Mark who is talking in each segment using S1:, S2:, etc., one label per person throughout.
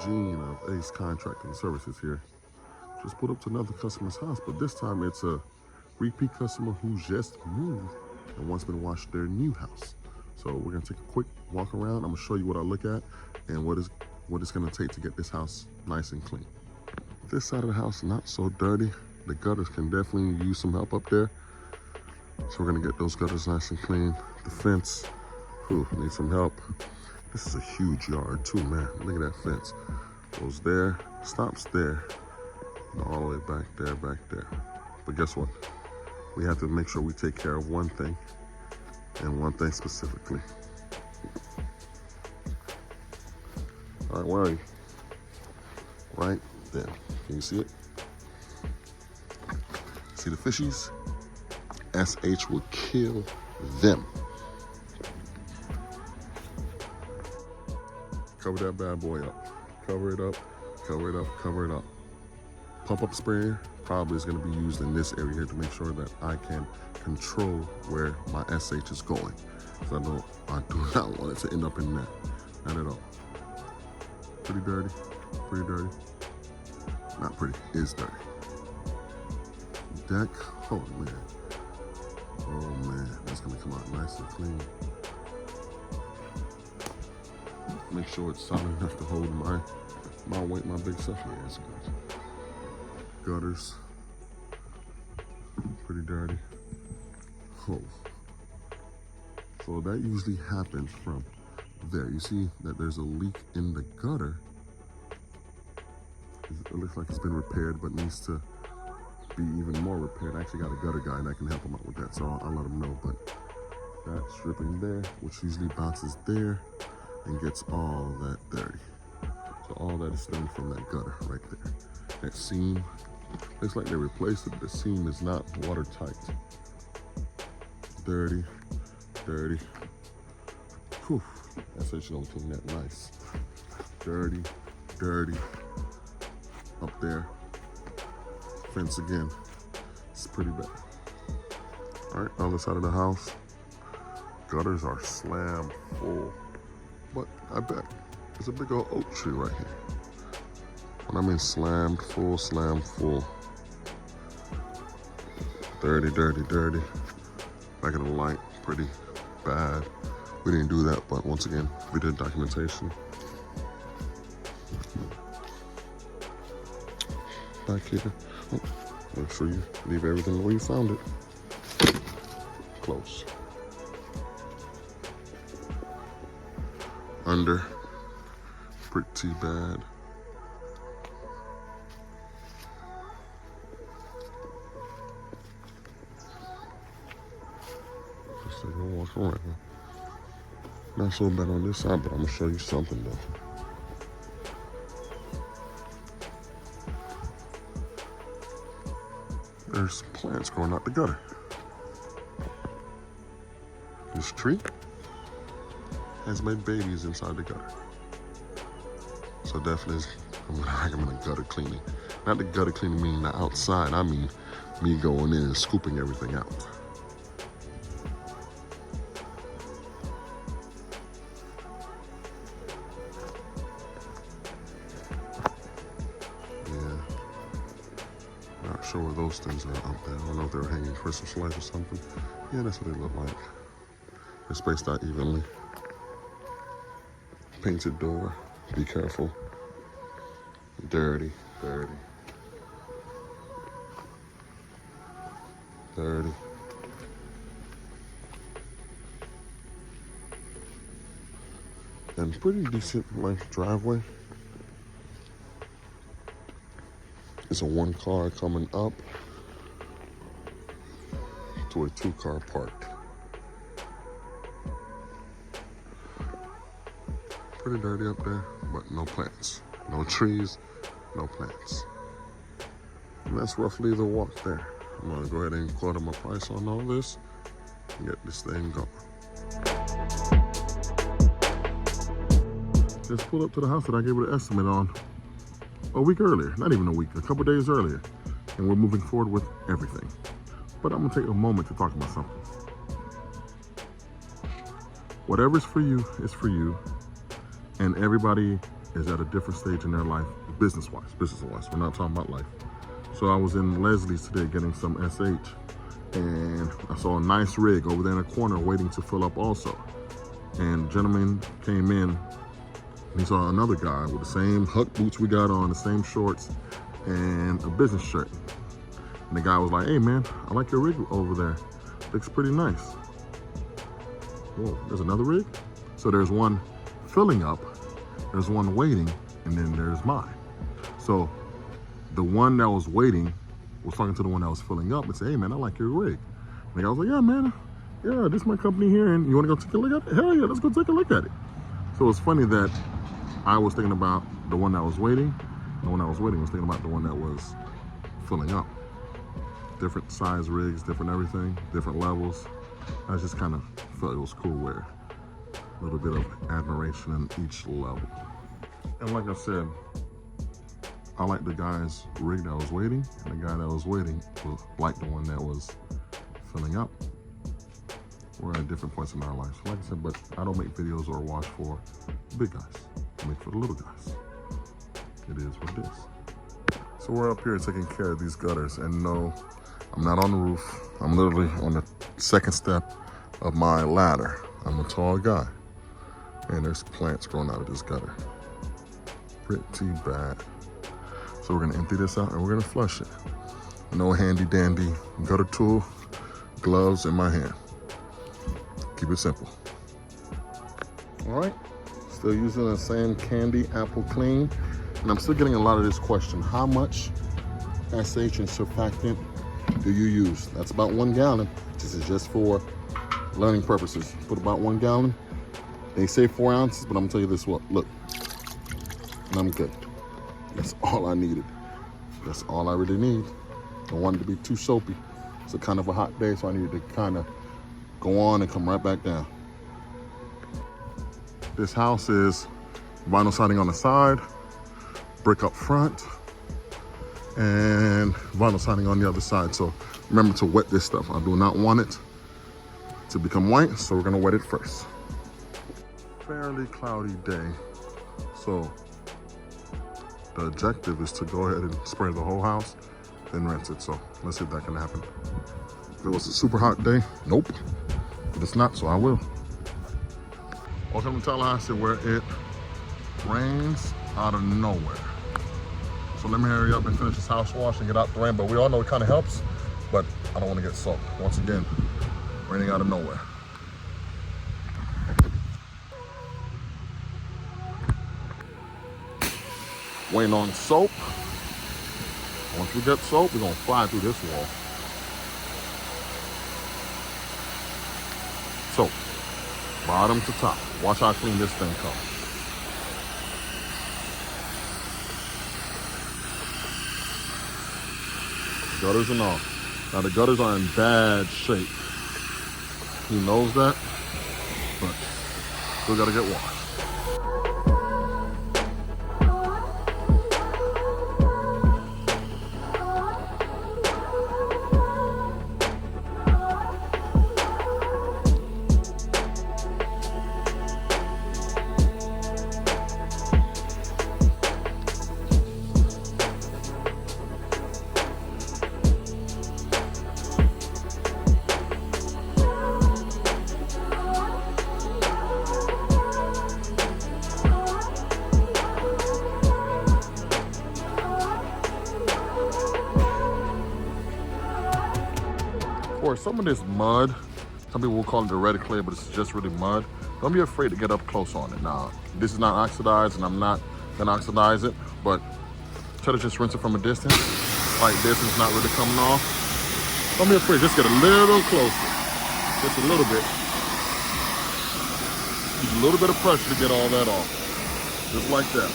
S1: Gene of Ace Contracting Services here. Just pulled up to another customer's house, but this time it's a repeat customer who just moved and wants me to watch their new house. So we're gonna take a quick walk around. I'm gonna show you what I look at and what it's gonna take to get this house nice and clean. This side of the house, not so dirty. The gutters can definitely use some help up there. So we're gonna get those gutters nice and clean. The fence, needs some help. This is a huge yard too, man. Look at that fence. Goes there, stops there, and all the way back there, back there. But guess what? We have to make sure we take care of one thing, and one thing specifically. All right, where are you? Right there. Can you see it? See the fishies? SH will kill them. Cover that bad boy up. Cover it up, cover it up, cover it up. Pump-up sprayer probably is going to be used in this area here to make sure that I can control where my SH is going. So I do not want it to end up in that. Not at all. Pretty dirty, pretty dirty. Not pretty, it's dirty. Deck, oh man, that's gonna come out nice and clean. Make sure it's solid enough to hold my weight, my big stuff. Yeah, it's good. Gutters, pretty dirty. Oh. So that usually happens from there. You see that there's a leak in the gutter. It looks like it's been repaired, but needs to be even more repaired. I actually got a gutter guy that can help him out with that, so I'll let him know. But that stripping there, which usually bounces there and gets all that dirty. So all that is stemming from that gutter right there. That seam, looks like they replaced it. The seam is not watertight. Dirty, dirty. Whew, that's how you're gonna clean that nice. Dirty, dirty. Up there. Fence again. It's pretty bad. All right, other side of the house. Gutters are slammed full. But I bet there's a big old oak tree right here. When I mean slammed full, slammed full. Dirty, dirty, dirty. Back of the light, pretty bad. We didn't do that, but once again, we did documentation. Back here. Oh, make sure you leave everything where you found it. Close. Under. Pretty bad. Just take a walk around. Not so bad on this side, but I'm gonna show you something though. There's plants growing out the gutter. This tree has made babies inside the gutter. So definitely, I'm gonna recommend a gutter cleaning. Not the gutter cleaning meaning the outside, I mean me going in and scooping everything out. Not sure where those things are out there. I don't know if they were hanging Christmas lights or something. Yeah, that's what they look like. They're spaced out evenly. Painted door. Be careful. Dirty, dirty. Dirty. And pretty decent length driveway. It's a one car coming up to a 2-car parked. Pretty dirty up there, but no plants. No trees, no plants. And that's roughly the walk there. I'm gonna go ahead and quote my price on all this and get this thing going. Just pulled up to the house that I gave it an estimate on a week earlier, not even a week, a couple days earlier. And we're moving forward with everything. But I'm gonna take a moment to talk about something. Whatever's for you is for you. And everybody is at a different stage in their life, business-wise. We're not talking about life. So I was in Leslie's today getting some SH, and I saw a nice rig over there in the corner waiting to fill up also. And the gentleman came in, and he saw another guy with the same Huck boots we got on, the same shorts, and a business shirt. And the guy was like, "Hey man, I like your rig over there. Looks pretty nice." Whoa, there's another rig? So there's one filling up, there's one waiting, and then there's mine. So the one that was waiting was talking to the one that was filling up and said, "Hey man, I like your rig." And the guy was like, "Yeah man, yeah, this is my company here, and you wanna go take a look at it? Hell yeah, let's go take a look at it." So it's funny that I was thinking about the one that was waiting, and the one that was waiting was thinking about the one that was filling up. Different size rigs, different everything, different levels. I just kind of felt it was cool where a little bit of admiration in each level. And like I said, I like the guy's rig that was waiting, and the guy that was waiting was like the one that was filling up. We're at different points in our lives. Like I said, but I don't make videos or watch for the big guys. I make for the little guys. It is what it is. So we're up here taking care of these gutters, and no, I'm not on the roof. I'm literally on the second step of my ladder. I'm a tall guy, and there's plants growing out of this gutter. Pretty bad. So we're gonna empty this out and we're gonna flush it. No handy dandy gutter tool, gloves in my hand. Keep it simple. All right, still using the same Candy Apple Clean. And I'm still getting a lot of this question. How much SH and surfactant do you use? That's about 1 gallon. This is just for learning purposes. Put about 1 gallon. They say 4 ounces, but I'm gonna tell you this, what, look, and I'm good. That's all I needed. That's all I really need. Don't want it to be too soapy. It's a kind of a hot day, so I needed to kind of go on and come right back down. This house is vinyl siding on the side, brick up front, and vinyl siding on the other side. So remember to wet this stuff. I do not want it to become white, so we're gonna wet it first. Fairly cloudy day, so the objective is to go ahead and spray the whole house, then rinse it. So let's see if that can happen. If it was a super hot day, nope. But it's not, so I will. Welcome to Tallahassee, where it rains out of nowhere. So let me hurry up and finish this house wash and get out the rain. But we all know it kind of helps, but I don't want to get soaked. Once again, raining out of nowhere. Waiting on soap. Once we get soap, we're gonna fly through this wall. Soap, bottom to top. Watch how clean this thing comes. Gutters and all. Now the gutters are in bad shape. He knows that, but still gotta get washed. For some of this mud, some people will call it the red clay, but it's just really mud. Don't be afraid to get up close on it. Now, this is not oxidized, and I'm not gonna oxidize it, but try to just rinse it from a distance, like this, and it's not really coming off. Don't be afraid, just get a little closer, just a little bit. Use a little bit of pressure to get all that off, just like that.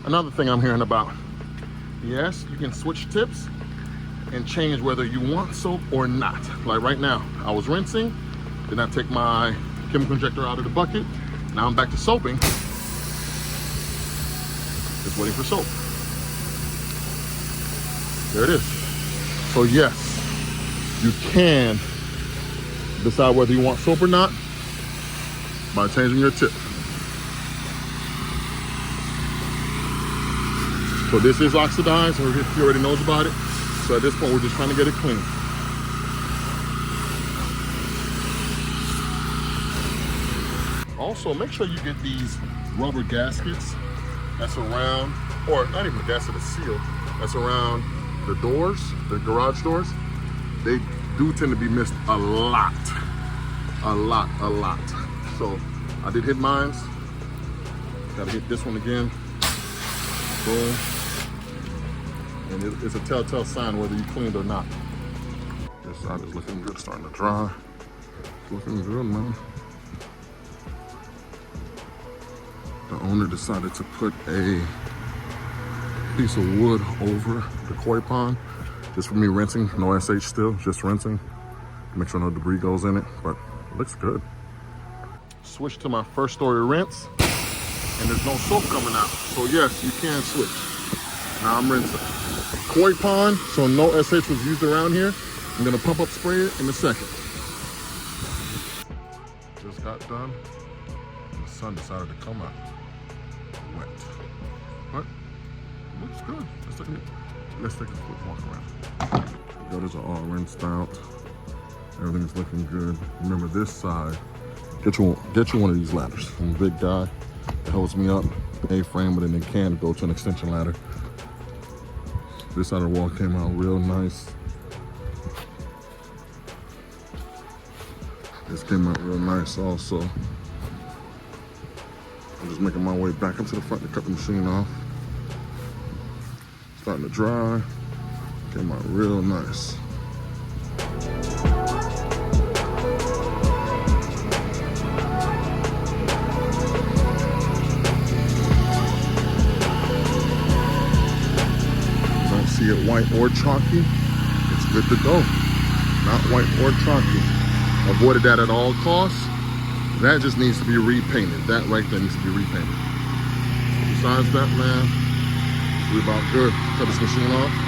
S1: Another thing I'm hearing about, yes, you can switch tips and change whether you want soap or not. Like right now, I was rinsing, then I take my chemical injector out of the bucket. Now I'm back to soaping. Just waiting for soap. There it is. So yes, you can decide whether you want soap or not by changing your tip. So this is oxidized, or he already knows about it. So at this point, we're just trying to get it clean. Also, make sure you get these rubber gaskets that's around, or not even a gasket, a seal that's around the doors, the garage doors. They do tend to be missed a lot. So I did hit mines. Gotta hit this one again. Boom. And it's a telltale sign whether you cleaned or not. This side is looking good, starting to dry. It's looking good, man. The owner decided to put a piece of wood over the koi pond just for me rinsing. No SH still, just rinsing. Make sure no debris goes in it, but it looks good. Switch to my first story rinse, and there's no soap coming out. So yes, you can switch. Now I'm rinsing. Koi pond, so no SH was used around here. I'm gonna pump up spray it in a second. Just got done. The sun decided to come out wet, but looks good. Let's take a quick walk around. Gutters are all rinsed out. Everything's looking good. Remember this side, get you one of these ladders. I'm a big guy. It holds me up, A-frame, but then it can go to an extension ladder. This side of the wall came out real nice. This came out real nice also. I'm just making my way back up to the front to cut the machine off. Starting to dry. Came out real nice. Don't see it white or chalky, it's good to go. Not white or chalky. Avoided that at all costs. That just needs to be repainted. That right there needs to be repainted. Besides that, man, we're about good. Cut this machine off.